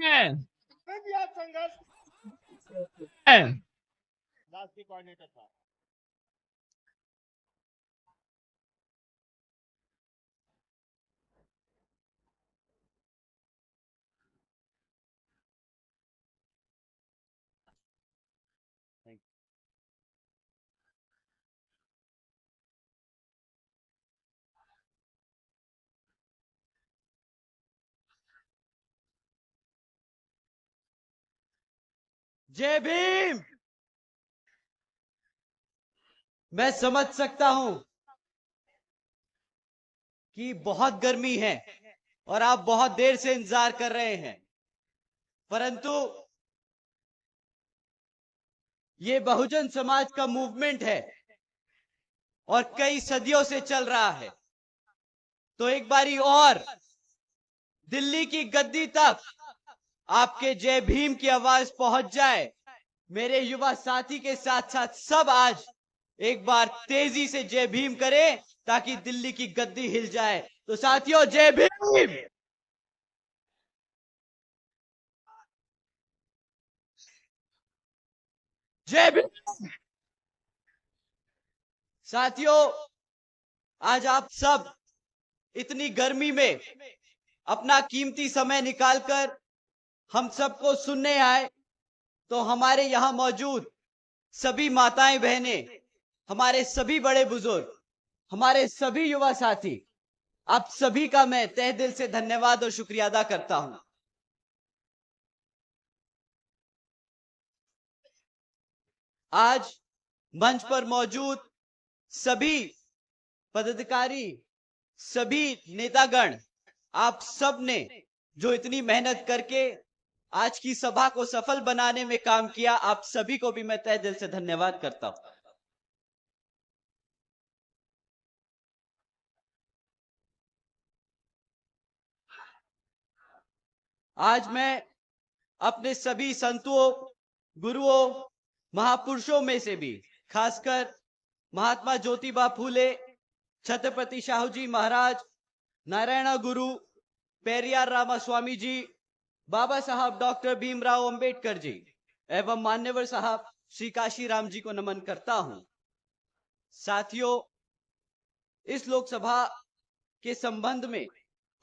भी आज संघर्ष राष्ट्रीय कोऑर्डिनेटर था। जय भीम। मैं समझ सकता हूं कि बहुत गर्मी है और आप बहुत देर से इंतजार कर रहे हैं, परंतु ये बहुजन समाज का मूवमेंट है और कई सदियों से चल रहा है। तो एक बारी और दिल्ली की गद्दी तक आपके जय भीम की आवाज पहुंच जाए। मेरे युवा साथी के साथ साथ सब आज एक बार तेजी से जय भीम करें ताकि दिल्ली की गद्दी हिल जाए। तो साथियों, जय भीम। जय भीम। साथियों, आज आप सब इतनी गर्मी में अपना कीमती समय निकालकर हम सबको सुनने आए, तो हमारे यहां मौजूद सभी माताएं बहनें, हमारे सभी बड़े बुजुर्ग, हमारे सभी युवा साथी, आप सभी का मैं तहे दिल से धन्यवाद और शुक्रिया अदा करता हूं। आज मंच पर मौजूद सभी पदाधिकारी, सभी नेतागण, आप सब ने जो इतनी मेहनत करके आज की सभा को सफल बनाने में काम किया, आप सभी को भी मैं तहे दिल से धन्यवाद करता हूं। आज मैं अपने सभी संतों, गुरुओं, महापुरुषों में से भी खासकर महात्मा ज्योतिबा फूले, छत्रपति शाहू जी महाराज, नारायण गुरु, पेरियार रामास्वामी जी, बाबा साहब डॉक्टर भीमराव अंबेडकर जी एवं मान्यवर साहब श्री काशीराम जी को नमन करता हूं। साथियों, इस लोकसभा के संबंध में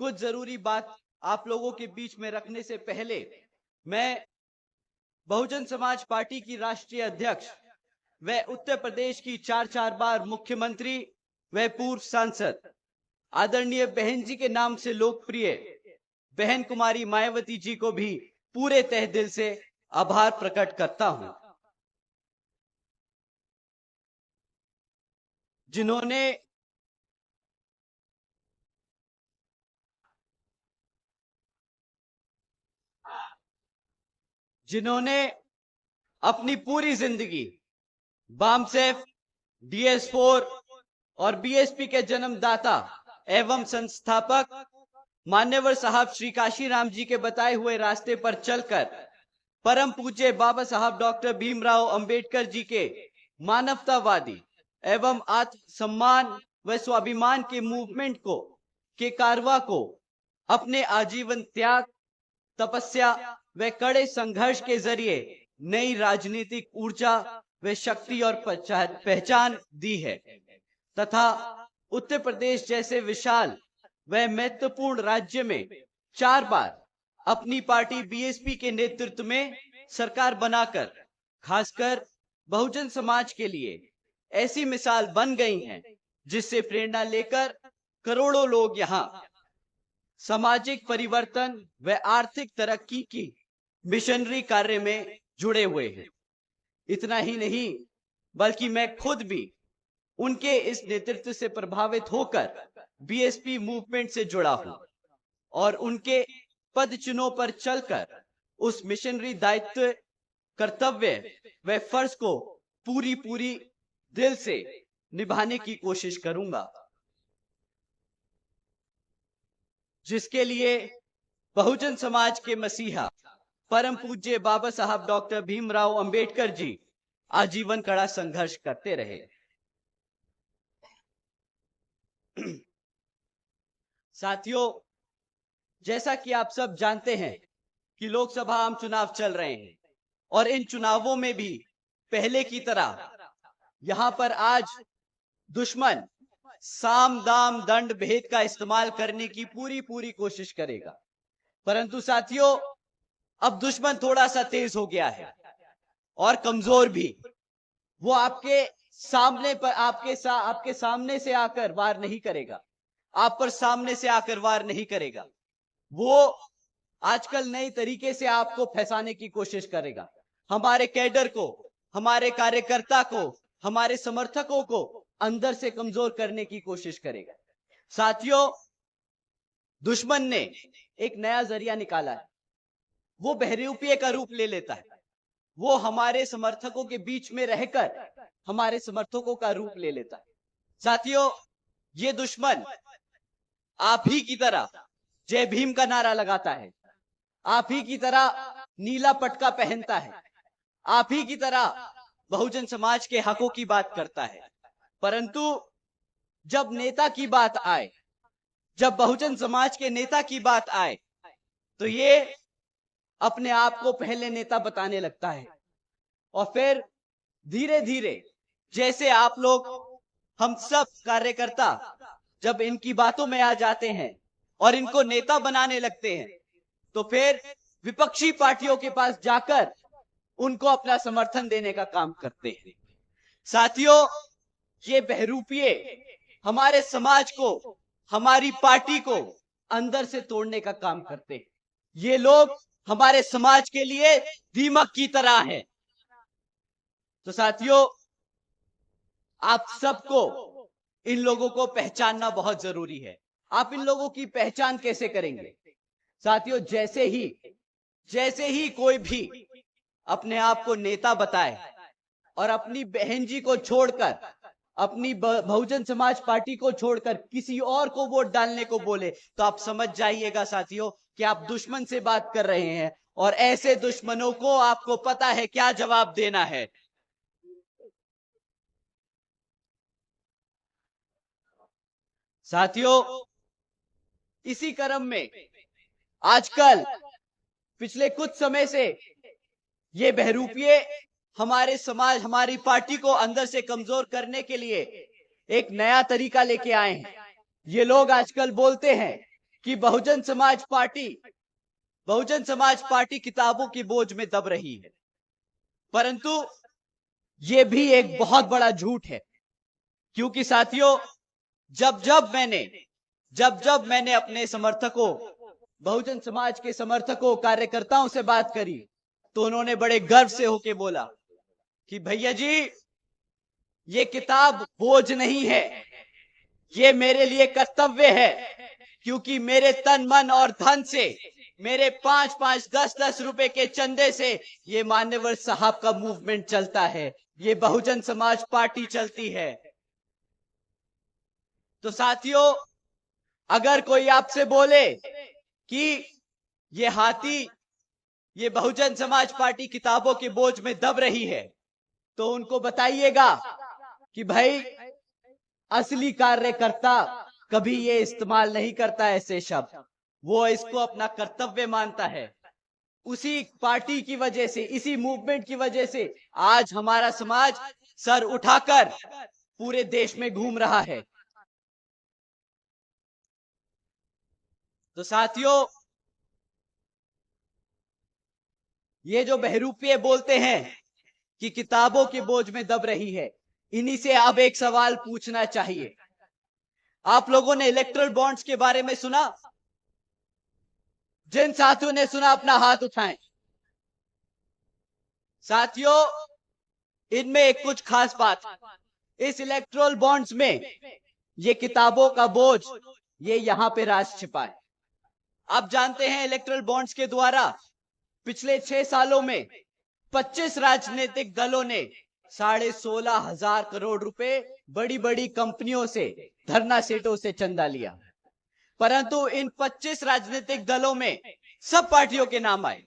कुछ जरूरी बात आप लोगों के बीच में रखने से पहले मैं बहुजन समाज पार्टी की राष्ट्रीय अध्यक्ष व उत्तर प्रदेश की 4 बार मुख्यमंत्री व पूर्व सांसद आदरणीय बहन जी के नाम से लोकप्रिय बहन कुमारी मायावती जी को भी पूरे तहे दिल से आभार प्रकट करता हूं, जिन्होंने अपनी पूरी जिंदगी बामसेफ, DS4 और BSP के जन्मदाता एवं संस्थापक मान्यवर साहब श्री काशीराम जी के बताए हुए रास्ते पर चलकर परम पूज्य बाबा साहब डॉक्टर भीमराव अंबेडकर जी के मानवतावादी एवं आत्म सम्मान व स्वाभिमान के मूवमेंट को के कारवा को अपने आजीवन त्याग, तपस्या व कड़े संघर्ष के जरिए नई राजनीतिक ऊर्जा व शक्ति और पहचान दी है तथा उत्तर प्रदेश जैसे विशाल व महत्वपूर्ण राज्य में 4 बार अपनी पार्टी BSP के नेतृत्व में सरकार बनाकर खासकर बहुजन समाज के लिए ऐसी मिसाल बन गई हैं जिससे प्रेरणा लेकर करोड़ों लोग यहां सामाजिक परिवर्तन व आर्थिक तरक्की की मिशनरी कार्य में जुड़े हुए हैं। इतना ही नहीं, बल्कि मैं खुद भी उनके इस नेतृत्व से प्रभावित होकर BSP मूवमेंट से जुड़ा हूं और उनके पद चिन्हों पर चलकर उस मिशनरी दायित्व, कर्तव्य व फर्ज को पूरी दिल से निभाने की कोशिश करूंगा, जिसके लिए बहुजन समाज के मसीहा परम पूज्य बाबा साहब डॉक्टर भीमराव अंबेडकर जी आजीवन कड़ा संघर्ष करते रहे। साथियों, जैसा कि आप सब जानते हैं कि लोकसभा आम चुनाव चल रहे हैं और इन चुनावों में भी पहले की तरह यहां पर आज दुश्मन साम दाम दंड भेद का इस्तेमाल करने की पूरी पूरी कोशिश करेगा। परंतु साथियों, अब दुश्मन थोड़ा सा तेज हो गया है और कमजोर भी। वो आपके सामने पर आपके सामने से आकर वार नहीं करेगा, आप पर सामने से आकर वार नहीं करेगा। वो आजकल नए तरीके से आपको फंसाने की कोशिश करेगा। हमारे कैडर को, हमारे कार्यकर्ता को, हमारे समर्थकों को अंदर से कमजोर करने की कोशिश करेगा। साथियों, दुश्मन ने एक नया जरिया निकाला है। वो बहरूपीय का रूप ले लेता है। वो हमारे समर्थकों के बीच में रहकर हमारे समर्थकों का रूप ले लेता है। साथियों, ये दुश्मन आप ही की तरह जय भीम का नारा लगाता है, आप ही की तरह नीला पटका पहनता है, आप ही की तरह बहुजन समाज के हकों की बात करता है। परंतु जब नेता की बात आए, जब बहुजन समाज के नेता की बात आए, तो ये अपने आप को पहले नेता बताने लगता है और फिर धीरे धीरे जैसे आप लोग, हम सब कार्यकर्ता जब इनकी बातों में आ जाते हैं और इनको नेता बनाने लगते हैं, तो फिर विपक्षी पार्टियों के पास जाकर उनको अपना समर्थन देने का काम करते हैं। साथियों, ये बहरूपीय हमारे समाज को, हमारी पार्टी को अंदर से तोड़ने का काम करते हैं। ये लोग हमारे समाज के लिए दीमक की तरह हैं। तो साथियों, आप सबको इन लोगों को पहचानना बहुत जरूरी है। आप इन लोगों की पहचान कैसे करेंगे? साथियों, जैसे ही कोई भी अपने आप को नेता बताए और अपनी बहन जी को छोड़कर, अपनी बहुजन समाज पार्टी को छोड़कर किसी और को वोट डालने को बोले, तो आप समझ जाइएगा साथियों कि आप दुश्मन से बात कर रहे हैं और ऐसे दुश्मनों को आपको पता है क्या जवाब देना है। साथियों, इसी क्रम में आजकल पिछले कुछ समय से ये बहरूपीय हमारे समाज, हमारी पार्टी को अंदर से कमजोर करने के लिए एक नया तरीका लेके आए हैं। ये लोग आजकल बोलते हैं कि बहुजन समाज पार्टी किताबों के बोझ में दब रही है। परंतु ये भी एक बहुत बड़ा झूठ है, क्योंकि साथियों, जब जब मैंने अपने समर्थकों, बहुजन समाज के समर्थकों, कार्यकर्ताओं से बात करी, तो उन्होंने बड़े गर्व से होके बोला कि भैया जी, ये किताब बोझ नहीं है, ये मेरे लिए कर्तव्य है, क्योंकि मेरे तन मन और धन से, मेरे 5-5, 10-10 रुपए के चंदे से ये मान्यवर साहब का मूवमेंट चलता है, ये बहुजन समाज पार्टी चलती है। तो साथियों, अगर कोई आपसे बोले कि ये हाथी, ये बहुजन समाज पार्टी किताबों के बोझ में दब रही है, तो उनको बताइएगा कि भाई, असली कार्यकर्ता कभी ये इस्तेमाल नहीं करता ऐसे शब्द, वो इसको अपना कर्तव्य मानता है। उसी पार्टी की वजह से, इसी मूवमेंट की वजह से आज हमारा समाज सर उठाकर पूरे देश में घूम रहा है। तो साथियों, ये जो बहरूपीय बोलते हैं कि किताबों के बोझ में दब रही है, इन्हीं से अब एक सवाल पूछना चाहिए। आप लोगों ने इलेक्ट्रल बॉन्ड्स के बारे में सुना? जिन साथियों ने सुना अपना हाथ उठाएं। साथियों, इनमें एक कुछ खास बात, इस इलेक्ट्रल बॉन्ड्स में ये किताबों का बोझ, ये यहां पे राज छिपा है। आप जानते हैं, इलेक्ट्रल बॉन्ड्स के द्वारा पिछले 6 सालों में 25 राजनीतिक दलों ने 16,500 करोड़ रुपए बड़ी बड़ी कंपनियों से, धरना सेठों से चंदा लिया। परंतु इन 25 राजनीतिक दलों में सब पार्टियों के नाम आए,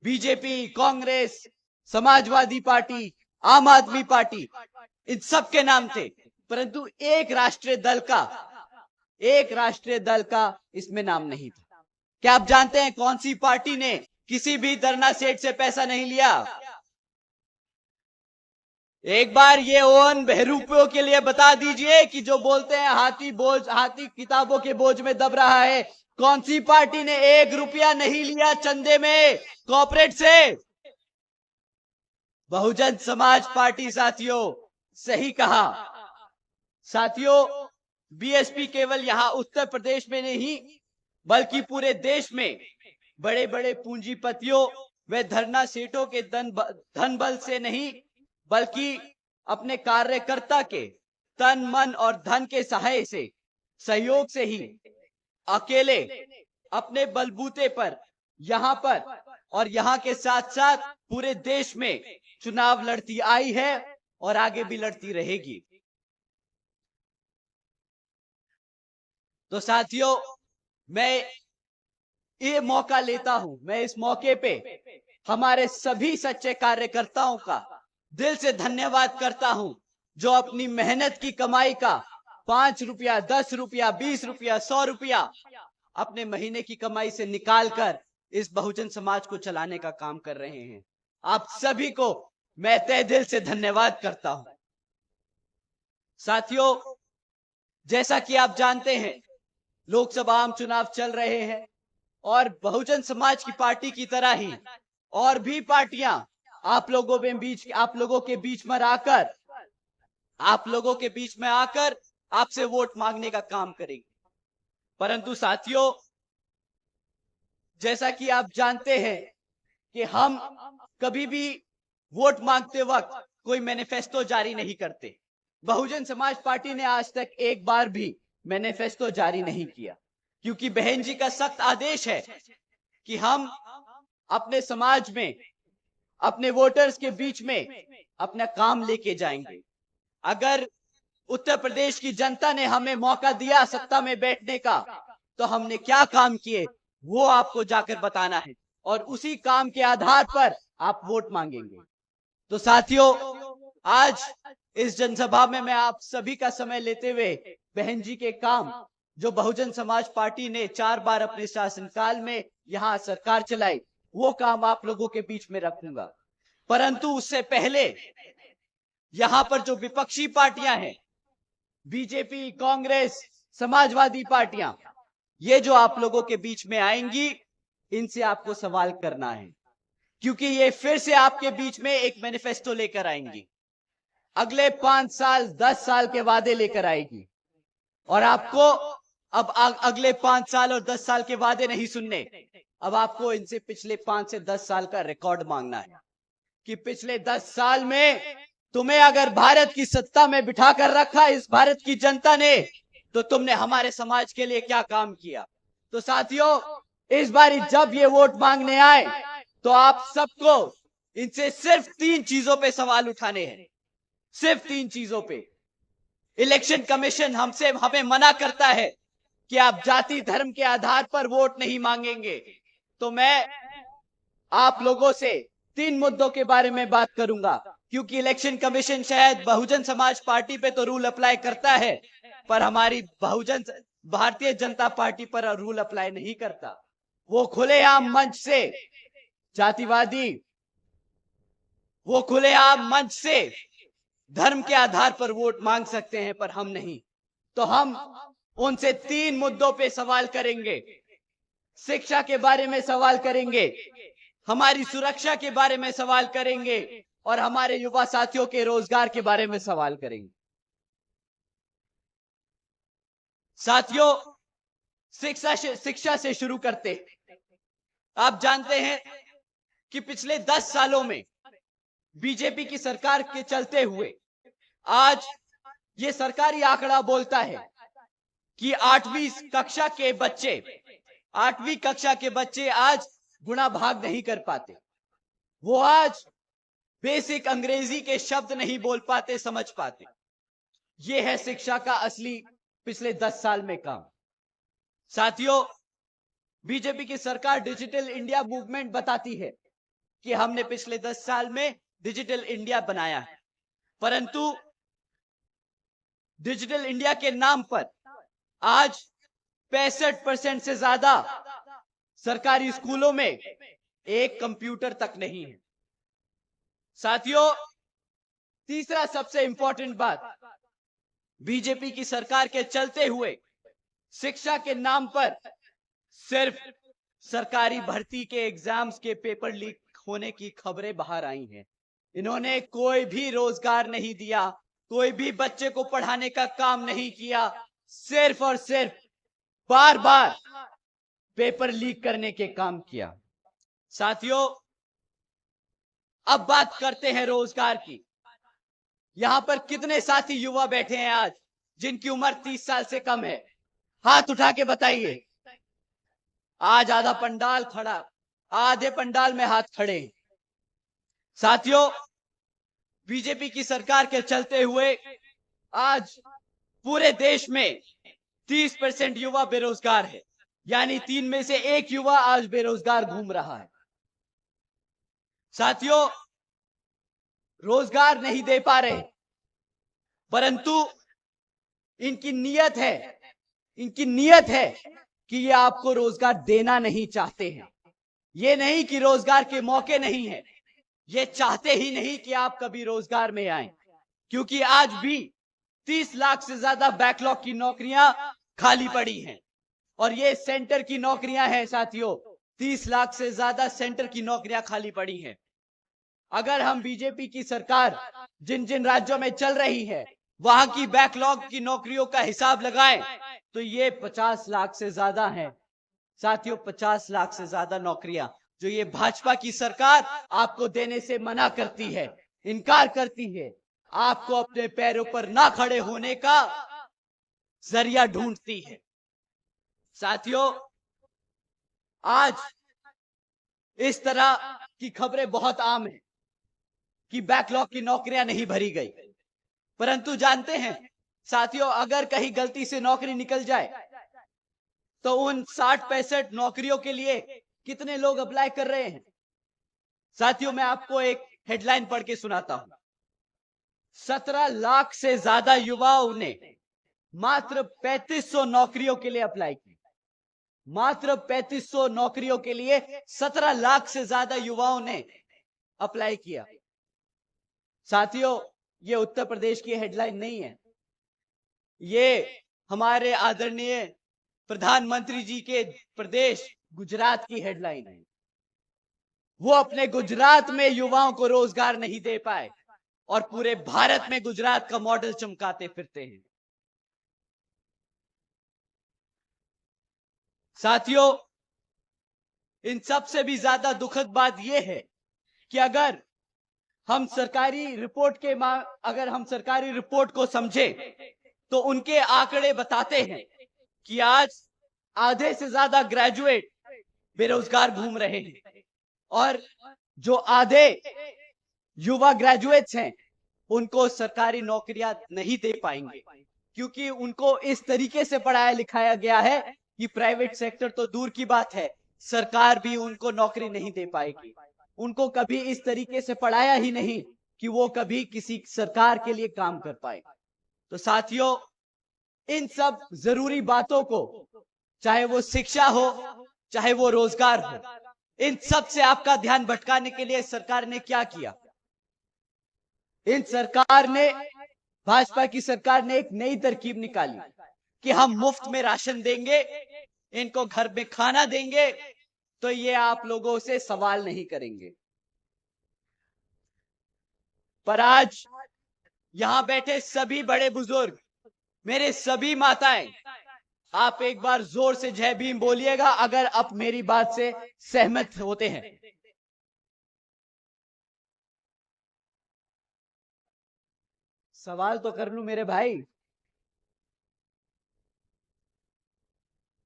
बीजेपी, कांग्रेस, समाजवादी पार्टी, आम आदमी पार्टी, इन सब के नाम थे। परंतु एक राष्ट्रीय दल का इसमें नाम नहीं था। क्या आप जानते हैं कौन सी पार्टी ने किसी भी धरना सेठ से पैसा नहीं लिया? एक बार ये ओवन बहरूपियों के लिए बता दीजिए कि जो बोलते हैं हाथी किताबों के बोझ में दब रहा है, कौन सी पार्टी ने 1 रुपया नहीं लिया चंदे में कॉर्पोरेट से? बहुजन समाज पार्टी साथियों, सही कहा साथियों। बीएसपी केवल यहां उत्तर प्रदेश में नहीं बल्कि पूरे देश में बड़े बड़े पूंजीपतियों व धरना सेठों के धन बल से नहीं बल्कि अपने कार्यकर्ता के तन मन और धन के सहाय से सहयोग से ही अकेले अपने बलबूते पर यहां पर और यहां के साथ साथ पूरे देश में चुनाव लड़ती आई है और आगे भी लड़ती रहेगी। तो साथियों, मैं ये मौका लेता हूं, मैं इस मौके पे हमारे सभी सच्चे कार्यकर्ताओं का दिल से धन्यवाद करता हूं जो अपनी मेहनत की कमाई का 5 रुपया, 10 रुपया, 20 रुपया, 100 रुपया अपने महीने की कमाई से निकालकर इस बहुजन समाज को चलाने का काम कर रहे हैं। आप सभी को मैं तहे दिल से धन्यवाद करता हूं। साथियों, जैसा कि आप जानते हैं लोकसभा आम चुनाव चल रहे हैं और बहुजन समाज की पार्टी की तरह ही और भी पार्टियां आप लोगों के बीच में आकर आपसे वोट मांगने का काम करेंगे। परंतु साथियों, जैसा कि आप जानते हैं कि हम कभी भी वोट मांगते वक्त कोई मैनिफेस्टो जारी नहीं करते। बहुजन समाज पार्टी ने आज तक एक बार भी मैनिफेस्टो जारी नहीं किया, क्योंकि बहन जी का सख्त आदेश है कि हम अपने समाज में, अपने वोटर्स के बीच में अपना काम लेके जाएंगे। अगर उत्तर प्रदेश की जनता ने हमें मौका दिया सत्ता में बैठने का, तो हमने क्या काम किए वो आपको जाकर बताना है और उसी काम के आधार पर आप वोट मांगेंगे। तो साथियों, आज इस जनसभा में मैं आप सभी का समय लेते हुए बहन जी के काम जो बहुजन समाज पार्टी ने 4 बार अपने शासनकाल में यहां सरकार चलाई, वो काम आप लोगों के बीच में रखूंगा। परंतु उससे पहले यहां पर जो विपक्षी पार्टियां हैं, बीजेपी, कांग्रेस, समाजवादी पार्टियां, ये जो आप लोगों के बीच में आएंगी, इनसे आपको सवाल करना है, क्योंकि ये फिर से आपके बीच में एक मैनिफेस्टो लेकर आएंगी। अगले 5 साल 10 साल के वादे लेकर आएगी और आपको अब अगले 5 साल और 10 साल के वादे नहीं सुनने, अब आपको इनसे पिछले 5 से 10 साल का रिकॉर्ड मांगना है कि पिछले 10 साल में तुम्हें अगर भारत की सत्ता में बिठा कर रखा इस भारत की जनता ने, तो तुमने हमारे समाज के लिए क्या काम किया। तो साथियों, इस बार जब ये वोट मांगने आए तो आप सबको इनसे सिर्फ 3 चीजों पे सवाल उठाने हैं, सिर्फ 3 चीजों पे। इलेक्शन कमीशन हमें मना करता है कि आप जाति धर्म के आधार पर वोट नहीं मांगेंगे, तो मैं आप लोगों से 3 मुद्दों के बारे में बात करूंगा, क्योंकि इलेक्शन कमीशन शायद बहुजन समाज पार्टी पे तो रूल अप्लाई करता है पर हमारी भारतीय जनता पार्टी पर रूल अप्लाई नहीं करता। वो खुलेआम मंच से जातिवादी, वो खुलेआम मंच से धर्म के आधार पर वोट मांग सकते हैं पर हम नहीं। तो हम उनसे 3 मुद्दों पे सवाल करेंगे। शिक्षा के बारे में सवाल करेंगे, हमारी सुरक्षा के बारे में सवाल करेंगे और हमारे युवा साथियों के रोजगार के बारे में सवाल करेंगे। साथियों, शिक्षा से शुरू करते। आप जानते हैं कि पिछले 10 सालों में बीजेपी की सरकार के चलते हुए आज ये सरकारी आंकड़ा बोलता है कि 8वीं कक्षा के बच्चे आज गुणा भाग नहीं कर पाते। वो आज बेसिक अंग्रेजी के शब्द नहीं बोल पाते, समझ पाते। ये है शिक्षा का असली पिछले 10 साल में काम। साथियों, बीजेपी की सरकार डिजिटल इंडिया मूवमेंट बताती है कि हमने पिछले 10 साल में डिजिटल इंडिया बनाया है, परंतु डिजिटल इंडिया के नाम पर आज 65% से ज्यादा सरकारी स्कूलों में एक कंप्यूटर तक नहीं है। साथियों, तीसरा सबसे इंपॉर्टेंट बात, बीजेपी की सरकार के चलते हुए शिक्षा के नाम पर सिर्फ सरकारी भर्ती के एग्जाम्स के पेपर लीक होने की खबरें बाहर आई हैं। इन्होंने कोई भी रोजगार नहीं दिया, कोई भी बच्चे को पढ़ाने का काम नहीं किया, सिर्फ और सिर्फ बार बार पेपर लीक करने के काम किया। साथियों, अब बात करते हैं रोजगार की। यहां पर कितने साथी युवा बैठे हैं आज जिनकी उम्र 30 साल से कम है? हाथ उठा के बताइए। आज आधा पंडाल खड़ा, आधे पंडाल में हाथ खड़े। साथियों, बीजेपी की सरकार के चलते हुए आज पूरे देश में 30% युवा बेरोजगार है, यानी 3 में से 1 युवा आज बेरोजगार घूम रहा है। साथियों, रोजगार नहीं दे पा रहे, परंतु इनकी नीयत है कि ये आपको रोजगार देना नहीं चाहते हैं। ये नहीं कि रोजगार के मौके नहीं है, ये चाहते ही नहीं कि आप कभी रोजगार में आए, क्योंकि आज भी 30 लाख से ज्यादा बैकलॉग की नौकरियां खाली पड़ी हैं और ये सेंटर की नौकरियां हैं। साथियों, 30 लाख से ज्यादा सेंटर की नौकरियां खाली पड़ी हैं। अगर हम बीजेपी की सरकार जिन जिन राज्यों में चल रही है वहां की बैकलॉग की नौकरियों का हिसाब लगाएं तो ये 50 लाख से ज्यादा है। साथियों, 50 लाख से ज्यादा नौकरियां जो ये भाजपा की सरकार आपको देने से मना करती है, इनकार करती है, आपको अपने पैरों पर ना खड़े होने का जरिया ढूंढती है। साथियों, आज इस तरह की खबरें बहुत आम है कि बैकलॉग की नौकरियां नहीं भरी गई, परंतु जानते हैं साथियों, अगर कहीं गलती से नौकरी निकल जाए तो उन 60-65 नौकरियों के लिए कितने लोग अप्लाई कर रहे हैं? साथियों, मैं आपको एक हेडलाइन पढ़ के सुनाता हूं। 17 लाख से ज्यादा युवाओं ने मात्र 3500 नौकरियों के लिए अप्लाई की। मात्र 3500 नौकरियों के लिए 17 लाख से ज्यादा युवाओं ने अप्लाई किया। साथियों, ये उत्तर प्रदेश की हेडलाइन नहीं है, ये हमारे आदरणीय प्रधानमंत्री जी के प्रदेश गुजरात की हेडलाइन है। वो अपने गुजरात में युवाओं को रोजगार नहीं दे पाए और पूरे भारत में गुजरात का मॉडल चमकाते फिरते हैं। साथियों, इन सबसे भी ज्यादा दुखद बात यह है कि अगर हम सरकारी रिपोर्ट को समझे तो उनके आंकड़े बताते हैं कि आज आधे से ज्यादा ग्रेजुएट बेरोजगार घूम रहे हैं और जो आधे युवा ग्रेजुएट्स हैं उनको सरकारी नौकरियां नहीं दे पाएंगे, क्योंकि उनको इस तरीके से पढ़ाया लिखाया गया है कि प्राइवेट सेक्टर तो दूर की बात है, सरकार भी उनको नौकरी नहीं दे पाएगी। उनको कभी इस तरीके से पढ़ाया ही नहीं कि वो कभी किसी सरकार के लिए काम कर पाए। तो साथियों, इन सब जरूरी बातों को, चाहे वो शिक्षा हो चाहे वो रोजगार हो, इन सब से आपका ध्यान भटकाने के लिए सरकार ने क्या किया? भाजपा की सरकार ने एक नई तरकीब निकाली कि हम मुफ्त में राशन देंगे, इनको घर में खाना देंगे, तो ये आप लोगों से सवाल नहीं करेंगे। पर आज यहां बैठे सभी बड़े बुजुर्ग, मेरे सभी माताएं, आप एक बार जोर से जय भीम बोलिएगा अगर आप मेरी बात से सहमत होते हैं। सवाल तो कर लूं मेरे भाई।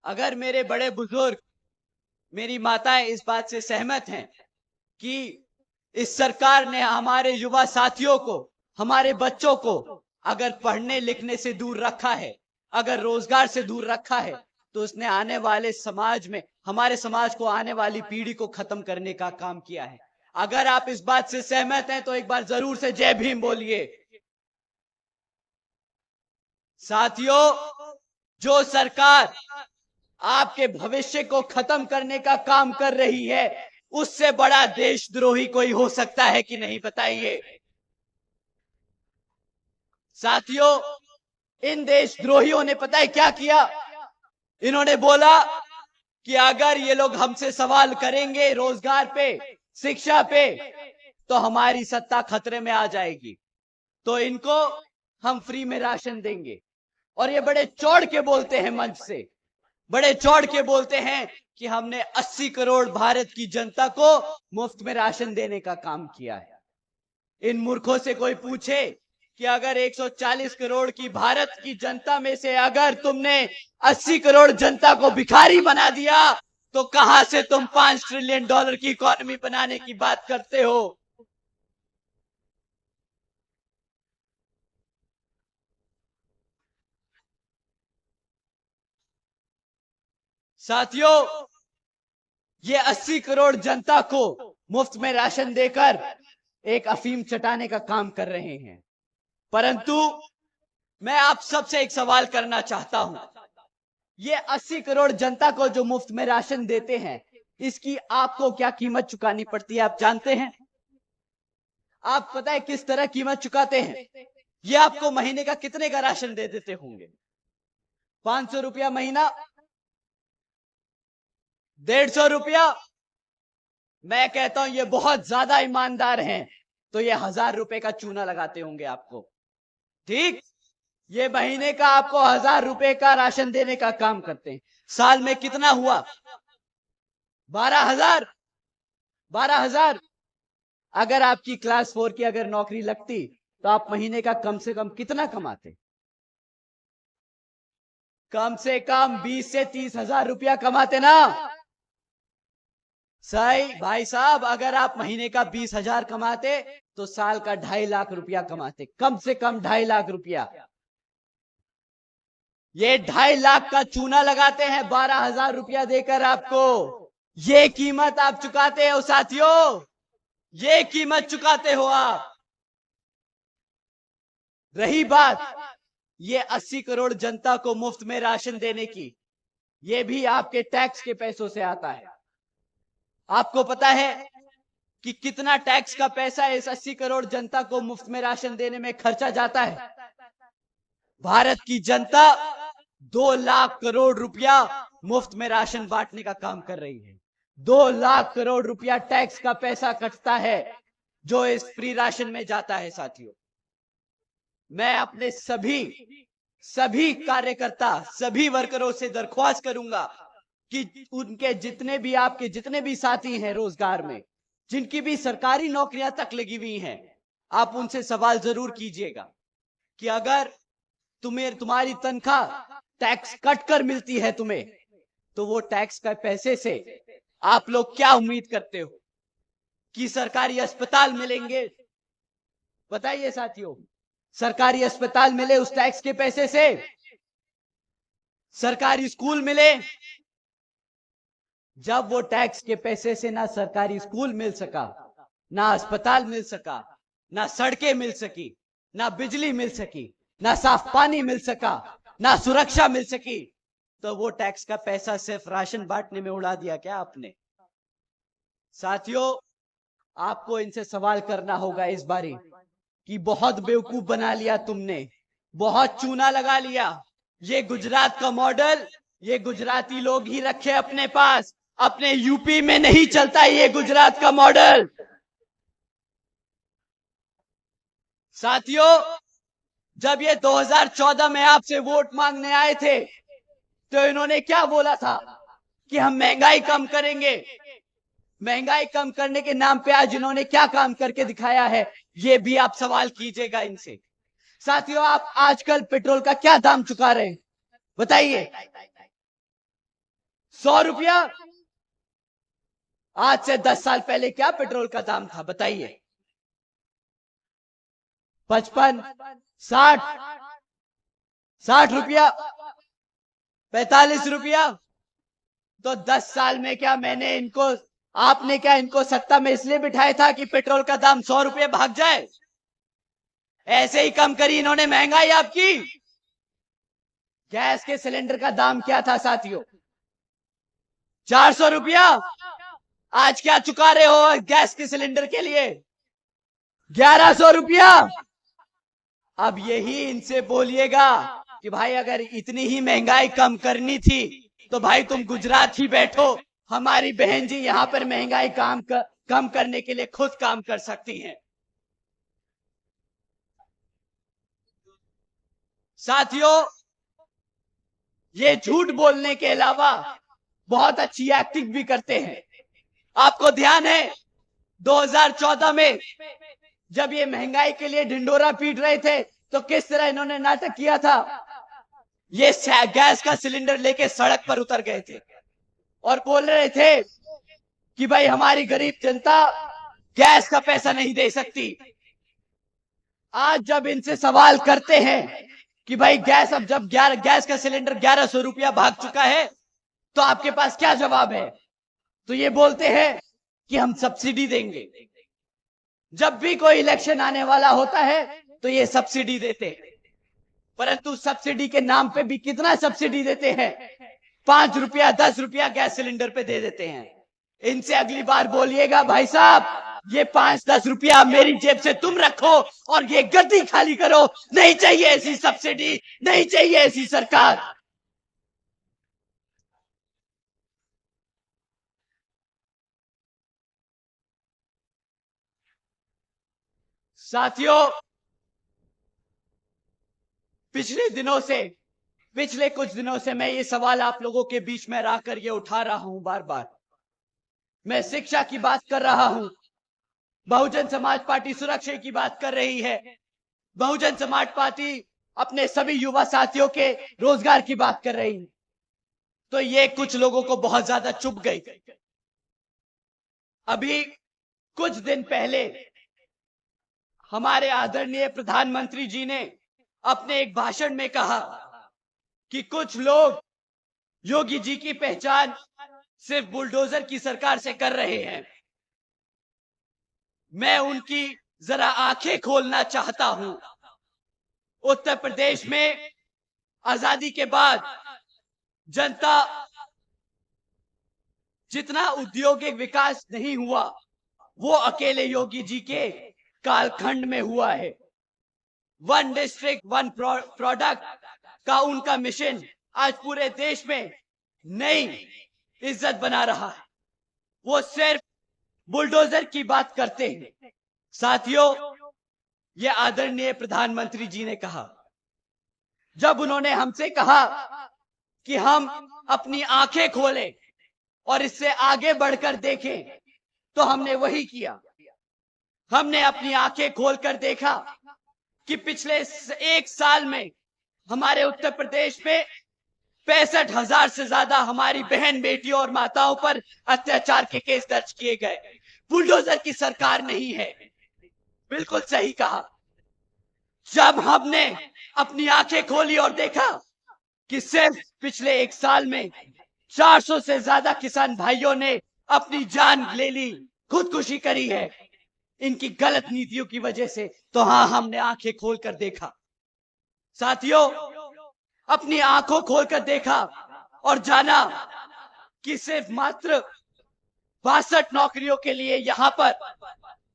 अगर मेरे बड़े बुजुर्ग, मेरी माताएं इस बात से सहमत हैं कि इस सरकार ने हमारे युवा साथियों को, हमारे बच्चों को अगर पढ़ने लिखने से दूर रखा है, अगर रोजगार से दूर रखा है, तो उसने आने वाले समाज में, हमारे समाज को, आने वाली पीढ़ी को खत्म करने का काम किया है। अगर आप इस बात से सहमत हैं तो एक बार जरूर से जय भीम बोलिए। साथियों, जो सरकार आपके भविष्य को खत्म करने का काम कर रही है, उससे बड़ा देशद्रोही कोई हो सकता है कि नहीं, बताइए। साथियों, इन देशद्रोहियों ने पता है क्या किया? इन्होंने बोला कि अगर ये लोग हमसे सवाल करेंगे रोजगार पे, शिक्षा पे, तो हमारी सत्ता खतरे में आ जाएगी, तो इनको हम फ्री में राशन देंगे। और ये बड़े चौड़ के बोलते हैं, मंच से बड़े चौड़ के बोलते हैं कि हमने 80 करोड़ भारत की जनता को मुफ्त में राशन देने का काम किया है। इन मूर्खों से कोई पूछे कि अगर 140 करोड़ की भारत की जनता में से अगर तुमने 80 करोड़ जनता को भिखारी बना दिया, तो कहां से तुम $5 ट्रिलियन की इकोनॉमी बनाने की बात करते हो? साथियों, ये 80 करोड़ जनता को मुफ्त में राशन देकर एक अफीम चटाने का काम कर रहे हैं। परंतु मैं आप सबसे एक सवाल करना चाहता हूं। ये 80 करोड़ जनता को जो मुफ्त में राशन देते हैं, इसकी आपको क्या कीमत चुकानी पड़ती है, आप जानते हैं? आप पता है किस तरह कीमत चुकाते हैं? ये आपको महीने का कितने का राशन दे देते होंगे? 500 रुपया महीना, 150 रुपया। मैं कहता हूं ये बहुत ज्यादा ईमानदार हैं, तो ये 1000 रुपए का चूना लगाते होंगे आपको। ठीक, ये महीने का आपको 1000 रुपए का राशन देने का काम करते हैं। साल में कितना हुआ? 12,000। 12,000। अगर आपकी क्लास 4 की अगर नौकरी लगती, तो आप महीने का कम से कम कितना कमाते? कम से कम 20 से 30,000 रुपया कमाते ना? सही भाई साहब, अगर आप महीने का 20,000 कमाते, तो साल का 2.5 लाख रुपया कमाते, कम से कम 2.5 लाख रुपया। ये 2.5 लाख का चूना लगाते हैं 12,000 रुपया देकर आपको। ये कीमत आप चुकाते हो साथियों, ये कीमत चुकाते हो आप। रही बात ये 80 करोड़ जनता को मुफ्त में राशन देने की, ये भी आपके टैक्स के पैसों से आता है। आपको पता है कि कितना टैक्स का पैसा इस 80 करोड़ जनता को मुफ्त में राशन देने में खर्चा जाता है? भारत की जनता 2 लाख करोड़ रुपया मुफ्त में राशन बांटने का काम कर रही है। 2 लाख करोड़ रुपया टैक्स का पैसा कटता है जो इस फ्री राशन में जाता है। साथियों, मैं अपने सभी कार्यकर्ता, सभी वर्करों से दरख्वास्त करूंगा कि उनके जितने भी आपके जितने भी साथी हैं रोजगार में, जिनकी भी सरकारी नौकरियां तक लगी हुई हैं, आप उनसे सवाल जरूर कीजिएगा कि अगर तुम्हारी तनख्वाह टैक्स कट कर मिलती है तुम्हें, तो वो टैक्स का पैसे से आप लोग क्या उम्मीद करते हो कि सरकारी अस्पताल मिलेंगे? बताइए साथियों, सरकारी अस्पताल मिले उस टैक्स के पैसे से? सरकारी स्कूल मिले? जब वो टैक्स के पैसे से ना सरकारी स्कूल मिल सका, ना अस्पताल मिल सका, ना सड़कें मिल सकी, ना बिजली मिल सकी, ना साफ पानी मिल सका, ना सुरक्षा मिल सकी, तो वो टैक्स का पैसा सिर्फ राशन बांटने में उड़ा दिया क्या आपने? साथियों, आपको इनसे सवाल करना होगा इस बारी कि बहुत बेवकूफ बना लिया तुमने, बहुत चूना लगा लिया। ये गुजरात का मॉडल ये गुजराती लोग ही रखे अपने पास, अपने यूपी में नहीं चलता ये गुजरात का मॉडल। साथियों, जब ये 2014 में आपसे वोट मांगने आए थे, तो इन्होंने क्या बोला था कि हम महंगाई कम करेंगे। महंगाई कम करने के नाम पे आज इन्होंने क्या काम करके दिखाया है, ये भी आप सवाल कीजिएगा इनसे। साथियों, आप आजकल पेट्रोल का क्या दाम चुका रहे हैं बताइए? 100 रुपया। आज से 10 साल पहले क्या पेट्रोल का दाम था बताइए? 55, 60 रुपया, 45 रुपया। तो 10 साल में क्या आपने क्या इनको सत्ता में इसलिए बिठाया था कि पेट्रोल का दाम 100 रुपये भाग जाए? ऐसे ही कम करी इन्होंने महंगाई आपकी। गैस के सिलेंडर का दाम क्या था साथियों? 400 रुपया आज क्या चुका रहे हो गैस के सिलेंडर के लिए? 1100 रुपया। अब यही इनसे बोलिएगा कि भाई अगर इतनी ही महंगाई कम करनी थी तो भाई तुम गुजरात ही बैठो, हमारी बहन जी यहां पर महंगाई कम करने के लिए खुद काम कर सकती हैं। साथियों, ये झूठ बोलने के अलावा बहुत अच्छी एक्टिंग भी करते हैं। आपको ध्यान है 2014 में जब ये महंगाई के लिए ढिंडोरा पीट रहे थे तो किस तरह इन्होंने नाटक किया था? ये गैस का सिलेंडर लेके सड़क पर उतर गए थे और बोल रहे थे कि भाई हमारी गरीब जनता गैस का पैसा नहीं दे सकती। आज जब इनसे सवाल करते हैं कि भाई गैस अब जब गैस का सिलेंडर 1100 रुपया भाग चुका है तो आपके पास क्या जवाब है? तो ये बोलते हैं कि हम सब्सिडी देंगे। जब भी कोई इलेक्शन आने वाला होता है तो ये सब्सिडी देते हैं, परंतु सब्सिडी के नाम पे भी कितना सब्सिडी देते हैं? 5 रुपया 10 रुपया गैस सिलेंडर पे दे देते हैं। इनसे अगली बार बोलिएगा भाई साहब ये 5-10 रुपया मेरी जेब से तुम रखो और ये गद्दी खाली करो। नहीं चाहिए ऐसी सब्सिडी, नहीं चाहिए ऐसी सरकार। साथियों, पिछले कुछ दिनों से मैं ये सवाल आप लोगों के बीच में रहकर ये उठा रहा हूं बार बार। मैं शिक्षा की बात कर रहा हूं, बहुजन समाज पार्टी सुरक्षा की बात कर रही है, बहुजन समाज पार्टी अपने सभी युवा साथियों के रोजगार की बात कर रही है, तो ये कुछ लोगों को बहुत ज्यादा चुभ गई। अभी कुछ दिन पहले हमारे आदरणीय प्रधानमंत्री जी ने अपने एक भाषण में कहा कि कुछ लोग योगी जी की पहचान सिर्फ बुलडोजर की सरकार से कर रहे हैं। मैं उनकी जरा आंखें खोलना चाहता हूं। उत्तर प्रदेश में आजादी के बाद जनता जितना औद्योगिक विकास नहीं हुआ वो अकेले योगी जी के कालखंड में हुआ है। 1 डिस्ट्रिक्ट 1 प्रोडक्ट का उनका मिशन आज पूरे देश में नई इज्जत बना रहा है। वो सिर्फ बुलडोजर की बात करते हैं। साथियों, ये आदरणीय प्रधानमंत्री जी ने कहा, जब उन्होंने हमसे कहा कि हम अपनी आंखें खोलें और इससे आगे बढ़कर देखें, तो हमने वही किया। हमने अपनी आंखें खोलकर देखा कि पिछले 1 साल में हमारे उत्तर प्रदेश में 65,000 से ज्यादा हमारी बहन बेटियों और माताओं पर अत्याचार के केस दर्ज किए गए। बुलडोजर की सरकार नहीं है। बिल्कुल सही कहा। जब हमने अपनी आंखें खोली और देखा कि सिर्फ पिछले 1 साल में 400 से ज्यादा किसान भाइयों ने अपनी जान ले ली, खुदकुशी करी है इनकी गलत नीतियों की वजह से, तो हाँ, हमने आंखें खोलकर देखा। साथियों, अपनी आंखों खोलकर देखा और जाना कि सिर्फ मात्र 62 नौकरियों के लिए यहां पर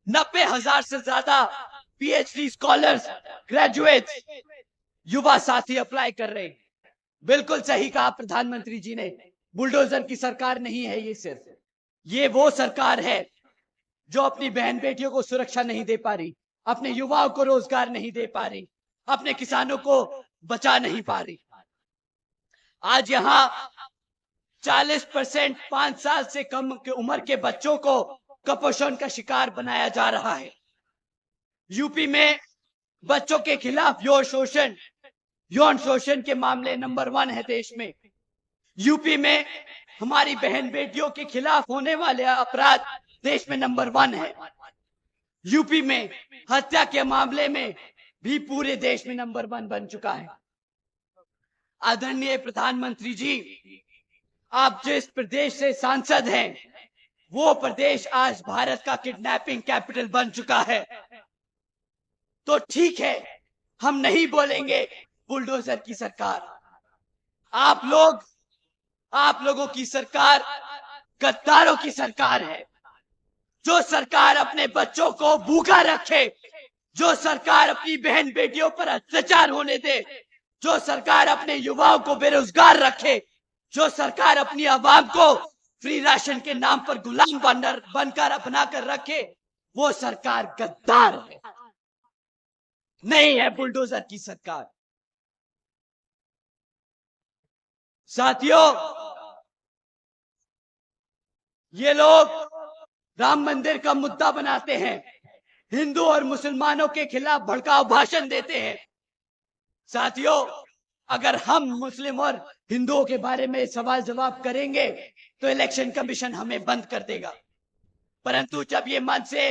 90,000 से ज्यादा पीएचडी स्कॉलर्स, ग्रेजुएट्स, युवा साथी अप्लाई कर रहे हैं। बिल्कुल सही कहा प्रधानमंत्री जी ने, बुलडोजर की सरकार नहीं है ये। सिर्फ ये वो सरकार है जो अपनी बहन बेटियों को सुरक्षा नहीं दे पा रही, अपने युवाओं को रोजगार नहीं दे पा रही, अपने किसानों को बचा नहीं पा रही। आज यहां 40% 5 साल से कम की उम्र के बच्चों को कुपोषण का शिकार बनाया जा रहा है। यूपी में बच्चों के खिलाफ यौन शोषण के मामले नंबर 1 है देश में। यूपी में हमारी बहन बेटियों के खिलाफ होने वाले अपराध देश में नंबर 1 है। यूपी में हत्या के मामले में भी पूरे देश में नंबर 1 बन चुका है। आदरणीय प्रधानमंत्री जी, आप जिस प्रदेश से सांसद हैं वो प्रदेश आज भारत का किडनैपिंग कैपिटल बन चुका है। तो ठीक है, हम नहीं बोलेंगे बुलडोजर की सरकार। आप लोगों की सरकार गद्दारों की सरकार है। जो सरकार अपने बच्चों को भूखा रखे, जो सरकार अपनी बहन बेटियों पर अत्याचार होने दे, जो सरकार अपने युवाओं को बेरोजगार रखे, जो सरकार अपनी आवाम को फ्री राशन के नाम पर गुलाम बनकर अपना कर रखे, वो सरकार गद्दार है, नहीं है बुलडोजर की सरकार। साथियों, ये लोग राम मंदिर का मुद्दा बनाते हैं, हिंदू और मुसलमानों के खिलाफ भड़काऊ भाषण देते हैं। साथियों, अगर हम मुस्लिम और हिंदुओं के बारे में सवाल जवाब करेंगे तो इलेक्शन कमीशन हमें बंद कर देगा, परंतु जब ये मन से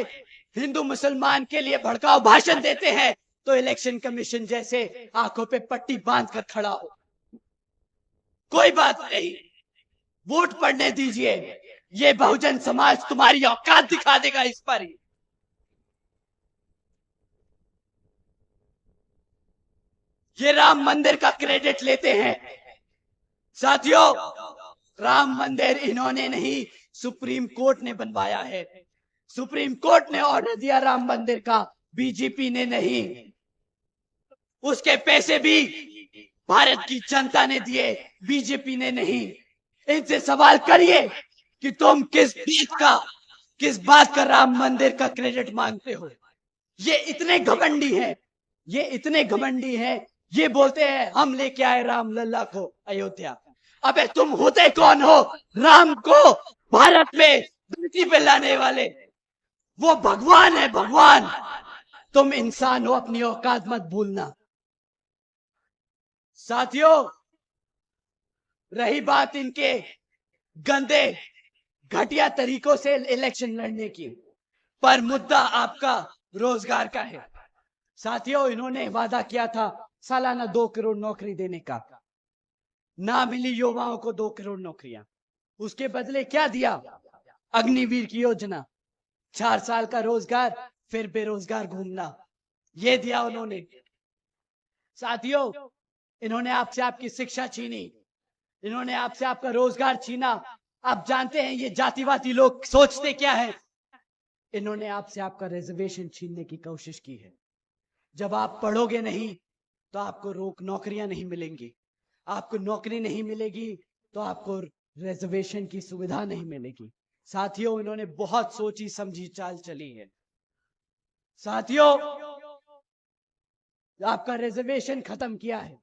हिंदू मुसलमान के लिए भड़काऊ भाषण देते हैं तो इलेक्शन कमीशन जैसे आंखों पे पट्टी बांध कर खड़ा हो। कोई बात नहीं, वोट पड़ने दीजिए, ये बहुजन समाज तुम्हारी औकात दिखा देगा इस पर ही। ये राम मंदिर का क्रेडिट लेते हैं। साथियों, राम मंदिर इन्होंने नहीं, सुप्रीम कोर्ट ने बनवाया है। सुप्रीम कोर्ट ने ऑर्डर दिया राम मंदिर का, बीजेपी ने नहीं। उसके पैसे भी भारत की जनता ने दिए, बीजेपी ने नहीं। इनसे सवाल करिए कि तुम किस बात का राम मंदिर का क्रेडिट मांगते हो। ये इतने घमंडी हैं, ये इतने घमंडी हैं, ये बोलते हैं हम लेके आए राम लल्ला को अयोध्या। अबे तुम होते कौन हो राम को भारत में धरती पे लाने वाले? वो भगवान है, भगवान। तुम इंसान हो, अपनी औकात मत भूलना। साथियों, रही बात इनके गंदे घटिया तरीकों से इलेक्शन लड़ने की, पर मुद्दा आपका रोजगार का है। साथियों, इन्होंने वादा किया था सालाना 2 करोड़ नौकरी देने का, ना मिली युवाओं को 2 करोड़ नौकरियां। उसके बदले क्या दिया? अग्निवीर की योजना, 4 साल का रोजगार, फिर बेरोजगार घूमना, ये दिया उन्होंने। साथियों, इन्होंने आपसे आपकी शिक्षा छीनी, इन्होंने आपसे आपका रोजगार छीना। आप जानते हैं ये जातिवादी लोग सोचते क्या है? इन्होंने आपसे आपका रिजर्वेशन छीनने की कोशिश की है। जब आप पढ़ोगे नहीं तो आपको नौकरियां नहीं मिलेंगी, आपको नौकरी नहीं मिलेगी तो आपको रिजर्वेशन की सुविधा नहीं मिलेगी। साथियों, इन्होंने बहुत सोची समझी चाल चली है। साथियों, आपका रिजर्वेशन खत्म किया है,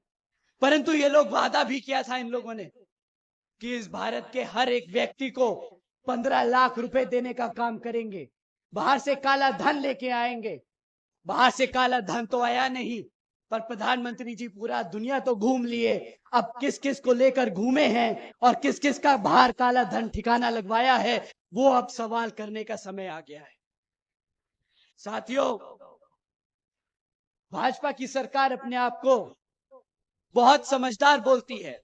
परंतु ये लोग वादा भी किया था इन लोगों ने कि इस भारत के हर एक व्यक्ति को 15 लाख रुपए देने का काम करेंगे, बाहर से काला धन लेके आएंगे। बाहर से काला धन तो आया नहीं, पर प्रधानमंत्री जी पूरा दुनिया तो घूम लिए। अब किस किस को लेकर घूमे हैं और किस किस का बाहर काला धन ठिकाना लगवाया है, वो अब सवाल करने का समय आ गया है। साथियों, भाजपा की सरकार अपने आप को बहुत समझदार बोलती है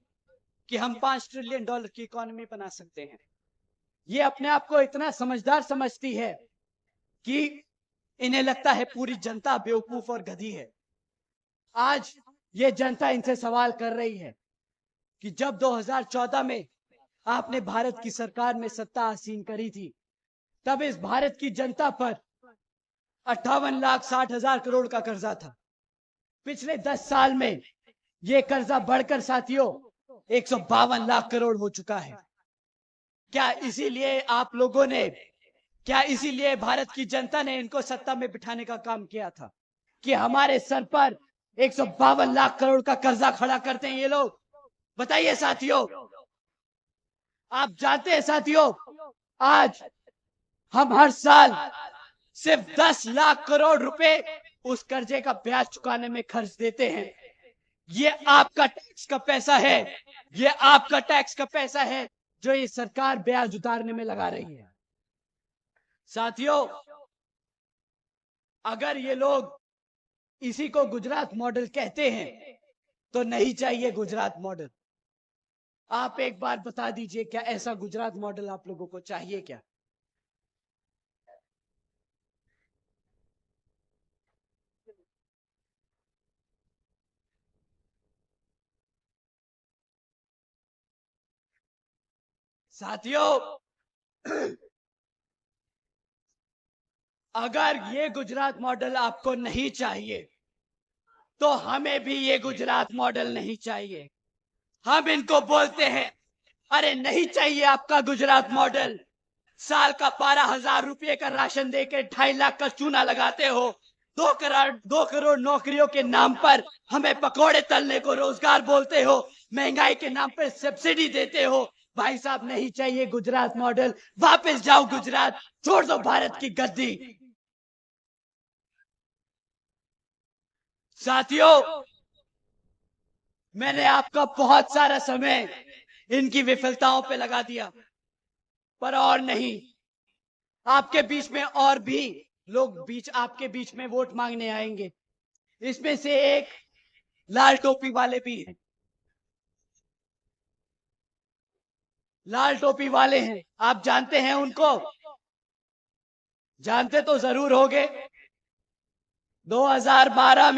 कि हम $5 ट्रिलियन की इकोनॉमी बना सकते हैं। ये अपने आप को इतना समझदार समझती है कि इन्हें लगता है पूरी जनता बेवकूफ और गधी है। आज ये जनता इनसे सवाल कर रही है कि जब 2014 में आपने भारत की सरकार में सत्ता आसीन करी थी, तब इस भारत की जनता पर 58,60,000 करोड़ का कर्जा था। पिछले 10 साल में ये कर्जा बढ़कर साथियों 152 लाख करोड़ हो चुका है। क्या इसीलिए भारत की जनता ने इनको सत्ता में बिठाने का काम किया था कि हमारे सर पर 152 लाख करोड़ का कर्जा खड़ा करते हैं ये लोग? बताइए साथियों। आप जानते हैं साथियों, आज हम हर साल सिर्फ 10 लाख करोड़ रुपए उस कर्जे का ब्याज चुकाने में खर्च देते हैं। ये आपका टैक्स का पैसा है, ये आपका टैक्स का पैसा है जो ये सरकार ब्याज उतारने में लगा रही है। साथियों, अगर ये लोग इसी को गुजरात मॉडल कहते हैं तो नहीं चाहिए गुजरात मॉडल। आप एक बार बता दीजिए, क्या ऐसा गुजरात मॉडल आप लोगों को चाहिए क्या? साथियों, अगर ये गुजरात मॉडल आपको नहीं चाहिए तो हमें भी ये गुजरात मॉडल नहीं चाहिए। हम इनको बोलते हैं, अरे नहीं चाहिए आपका गुजरात मॉडल। साल का 12,000 रुपये का राशन देके 2.5 लाख का चूना लगाते हो। 2 करोड़ नौकरियों के नाम पर हमें पकोड़े तलने को रोजगार बोलते हो। महंगाई के नाम पर सब्सिडी देते हो। भाई साहब, नहीं चाहिए गुजरात मॉडल। वापस जाओ गुजरात, छोड़ दो भारत की गद्दी। साथियों, मैंने आपका बहुत सारा समय इनकी विफलताओं पे लगा दिया, पर और नहीं। आपके बीच में और भी लोग आपके बीच में वोट मांगने आएंगे। इसमें से एक लाल टोपी वाले भी हैं। लाल टोपी वाले हैं, आप जानते हैं उनको? जानते तो जरूर होंगे। 2012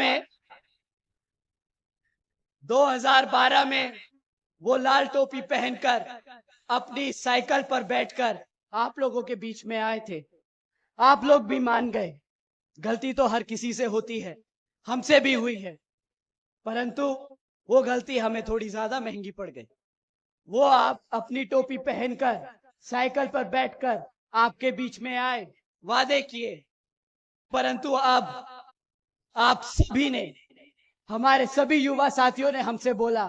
में वो लाल टोपी पहनकर अपनी साइकिल पर बैठकर आप लोगों के बीच में आए थे। आप लोग भी मान गए। गलती तो हर किसी से होती है, हमसे भी हुई है, परंतु वो गलती हमें थोड़ी ज्यादा महंगी पड़ गई। वो आप अपनी टोपी पहनकर साइकिल पर बैठकर आपके बीच में आए, वादे किए, परंतु अब आप सभी ने, हमारे सभी युवा साथियों ने हमसे बोला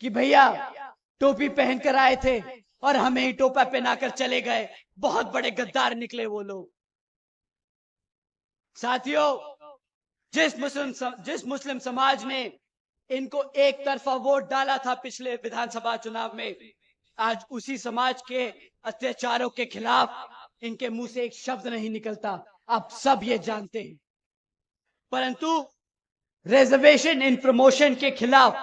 कि भैया टोपी पहनकर आए थे और हमें ही टोपा पहनाकर चले गए। बहुत बड़े गद्दार निकले वो लोग। साथियों, जिस मुस्लिम समाज ने इनको एक तरफा वोट डाला था पिछले विधानसभा चुनाव में, आज उसी समाज के अत्याचारों के खिलाफ इनके मुंह से एक शब्द नहीं निकलता। आप सब ये जानते हैं। परंतु रिजर्वेशन इन प्रमोशन के खिलाफ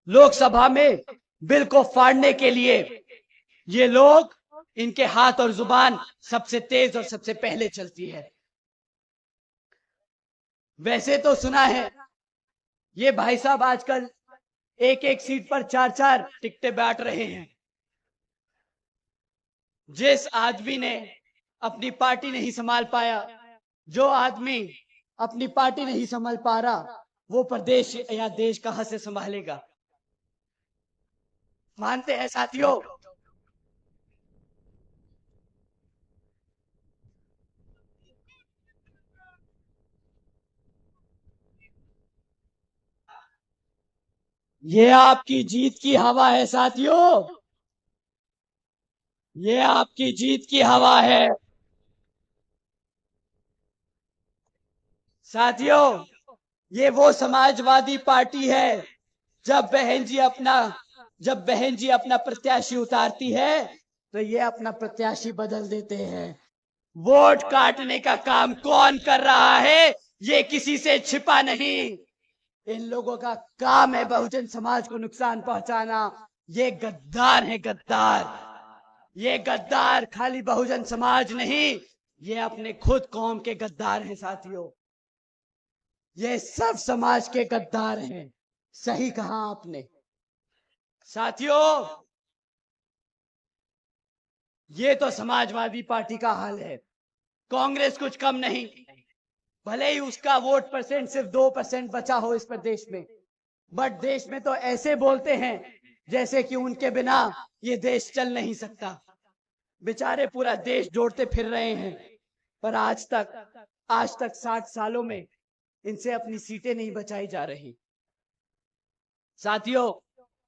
लोकसभा में बिल को फाड़ने के लिए ये लोग, इनके हाथ और जुबान सबसे तेज और सबसे पहले चलती है। वैसे तो सुना है ये भाई साहब आजकल एक एक सीट पर 4-4 टिकटें बांट रहे हैं। जिस आदमी ने अपनी पार्टी नहीं संभाल पाया, जो आदमी अपनी पार्टी नहीं संभाल पा रहा, वो प्रदेश या देश कहां से संभालेगा? मानते हैं साथियों? ये आपकी जीत की हवा है साथियों, ये आपकी जीत की हवा है। साथियों, ये वो समाजवादी पार्टी है, जब बहन जी अपना प्रत्याशी उतारती है तो ये अपना प्रत्याशी बदल देते हैं। वोट काटने का काम कौन कर रहा है, ये किसी से छिपा नहीं। इन लोगों का काम है बहुजन समाज को नुकसान पहुंचाना। ये गद्दार है, गद्दार। ये गद्दार खाली बहुजन समाज नहीं, ये अपने खुद कौम के गद्दार हैं साथियों। ये सब समाज के गद्दार हैं। सही कहा आपने साथियों। ये तो समाजवादी पार्टी का हाल है। कांग्रेस कुछ कम नहीं। भले ही उसका वोट परसेंट सिर्फ 2% बचा हो इस प्रदेश में, बट देश में तो ऐसे बोलते हैं जैसे कि उनके बिना ये देश चल नहीं सकता। बेचारे पूरा देश जोड़ते फिर रहे हैं, पर आज तक 60 सालों में इनसे अपनी सीटें नहीं बचाई जा रही। साथियों,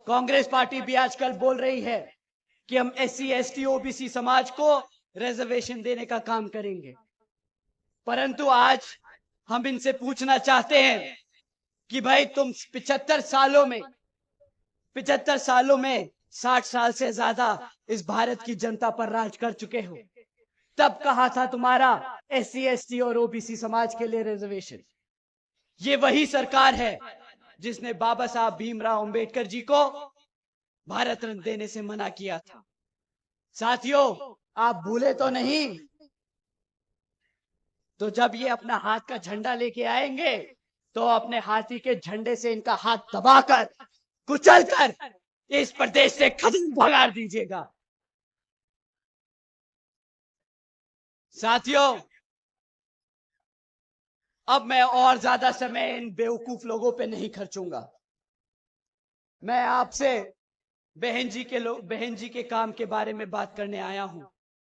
कांग्रेस पार्टी भी आजकल बोल रही है कि हम SC ST OBC समाज को रिजर्वेशन देने का काम करेंगे, परंतु आज हम इनसे पूछना चाहते हैं कि भाई तुम 75 सालों में 60 साल से ज्यादा इस भारत की जनता पर राज कर चुके हो। तब कहा था तुम्हारा SC ST और OBC समाज के लिए रिजर्वेशन? ये वही सरकार है जिसने बाबा साहब भीमराव अंबेडकर जी को भारत रत्न देने से मना किया था। साथियों, आप भूले तो नहीं? तो जब ये अपना हाथ का झंडा लेके आएंगे तो अपने हाथी के झंडे से इनका हाथ दबाकर, कुचलकर इस प्रदेश से खत्म भगा दीजिएगा। साथियों, अब मैं और ज्यादा समय इन बेवकूफ लोगों पे नहीं खर्चूंगा। मैं आपसे बहन जी के काम के बारे में बात करने आया हूं।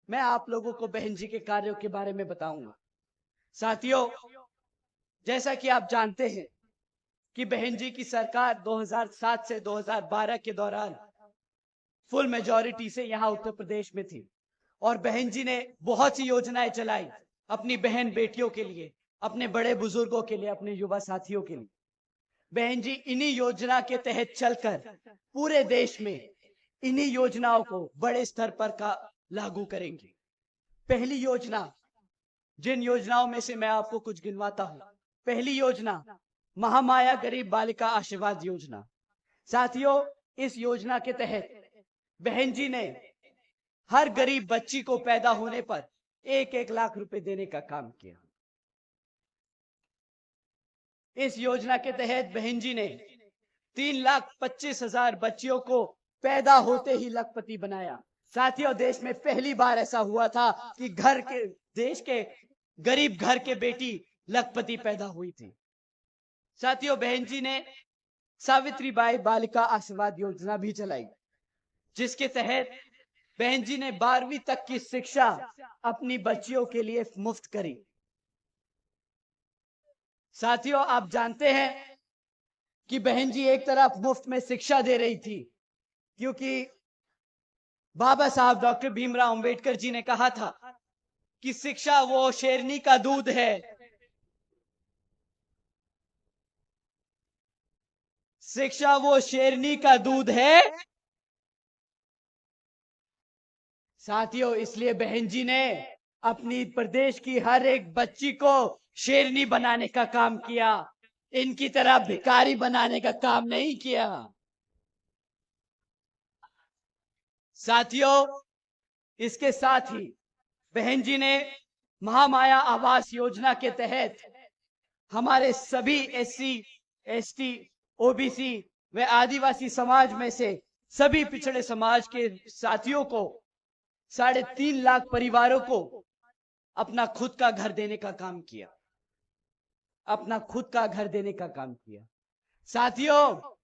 मैं आप लोगों को बहन जी के कार्यों के बारे में बताऊंगा। साथियों, जैसा कि आप जानते हैं कि बहन जी की सरकार 2007 से 2012 के दौरान फुल मेजॉरिटी से यहां उत्तर प्रदेश में थी और बहन जी ने बहुत सी योजनाएं चलाई अपनी बहन बेटियों के लिए, अपने बड़े बुजुर्गों के लिए, अपने युवा साथियों के लिए। बहन जी इन्हीं योजना के तहत चलकर पूरे देश में इन्हीं योजनाओं को बड़े स्तर पर का लागू करेंगे। पहली योजना, जिन योजनाओं में से मैं आपको कुछ गिनवाता हूं। पहली योजना महामाया गरीब बालिका आशीर्वाद योजना। साथियों, इस योजना के तहत बहन जी ने हर गरीब बच्ची को पैदा होने पर 1-1 लाख रुपए देने का काम किया। इस योजना के तहत बहन जी ने 3,25,000 बच्चियों को पैदा होते ही लखपति बनाया। साथियों, देश में पहली बार ऐसा हुआ था कि देश के गरीब घर के बेटी लखपति पैदा हुई थी। साथियों, बहन जी ने सावित्रीबाई बालिका आशीर्वाद योजना भी चलाई, जिसके तहत बहन जी ने 12वीं तक की शिक्षा अपनी बच्चियों के लिए मुफ्त करी। साथियों, आप जानते हैं कि बहन जी एक तरफ मुफ्त में शिक्षा दे रही थी, क्योंकि बाबा साहब डॉक्टर भीमराव अंबेडकर जी ने कहा था कि शिक्षा वो शेरनी का दूध है। शिक्षा वो शेरनी का दूध है। साथियों, इसलिए बहन जी ने अपनी प्रदेश की हर एक बच्ची को शेरनी बनाने का काम किया, इनकी तरह भिखारी बनाने का काम नहीं किया। साथियों, इसके साथ ही बहन जी ने महामाया आवास योजना के तहत हमारे सभी एससी, एसटी, ओबीसी व आदिवासी समाज में से सभी पिछड़े समाज के साथियों को 3.5 लाख परिवारों को अपना खुद का घर देने का काम किया। अपना खुद का घर देने का काम किया। साथियों,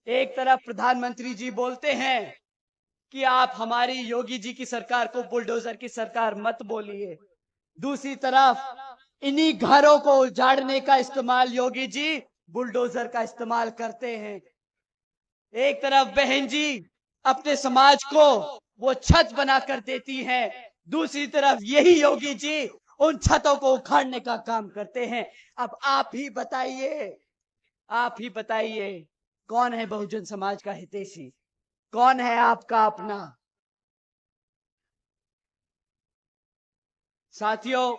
एक तरफ प्रधानमंत्री जी बोलते हैं कि आप हमारी योगी जी की सरकार को बुलडोजर की सरकार मत बोलिए, दूसरी तरफ इन्हीं घरों को उजाड़ने का इस्तेमाल योगी जी बुलडोजर का इस्तेमाल करते हैं। एक तरफ बहन जी अपने समाज को वो छत बनाकर देती हैं, दूसरी तरफ यही योगी जी उन छतों को उखाड़ने का काम करते हैं। अब आप ही बताइए कौन है बहुजन समाज का हितैषी, कौन है आपका अपना? साथियों,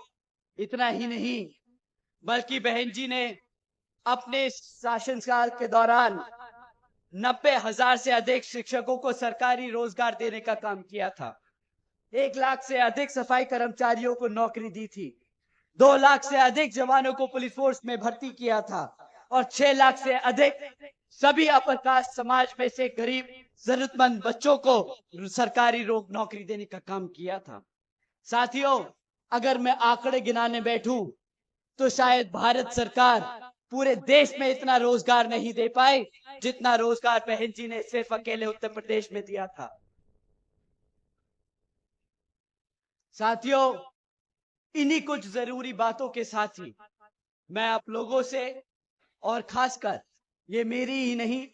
इतना ही नहीं बल्कि बहन जी ने अपने शासनकाल के दौरान 90,000 से अधिक शिक्षकों को सरकारी रोजगार देने का काम किया था। 1 लाख से अधिक सफाई कर्मचारियों को नौकरी दी थी। 2 लाख से अधिक जवानों को पुलिस फोर्स में भर्ती किया था और 6 लाख से अधिक सभी अपर कास्ट समाज में से गरीब जरूरतमंद बच्चों को सरकारी नौकरी देने का काम किया था। साथियों, अगर मैं आंकड़े गिनाने बैठूं तो शायद भारत सरकार पूरे देश में इतना रोजगार नहीं दे पाए जितना रोजगार बहन जी ने सिर्फ अकेले उत्तर प्रदेश में दिया था। साथियों, इन्हीं कुछ जरूरी बातों के साथ ही मैं आप लोगों से, और खासकर ये मेरी ही नहीं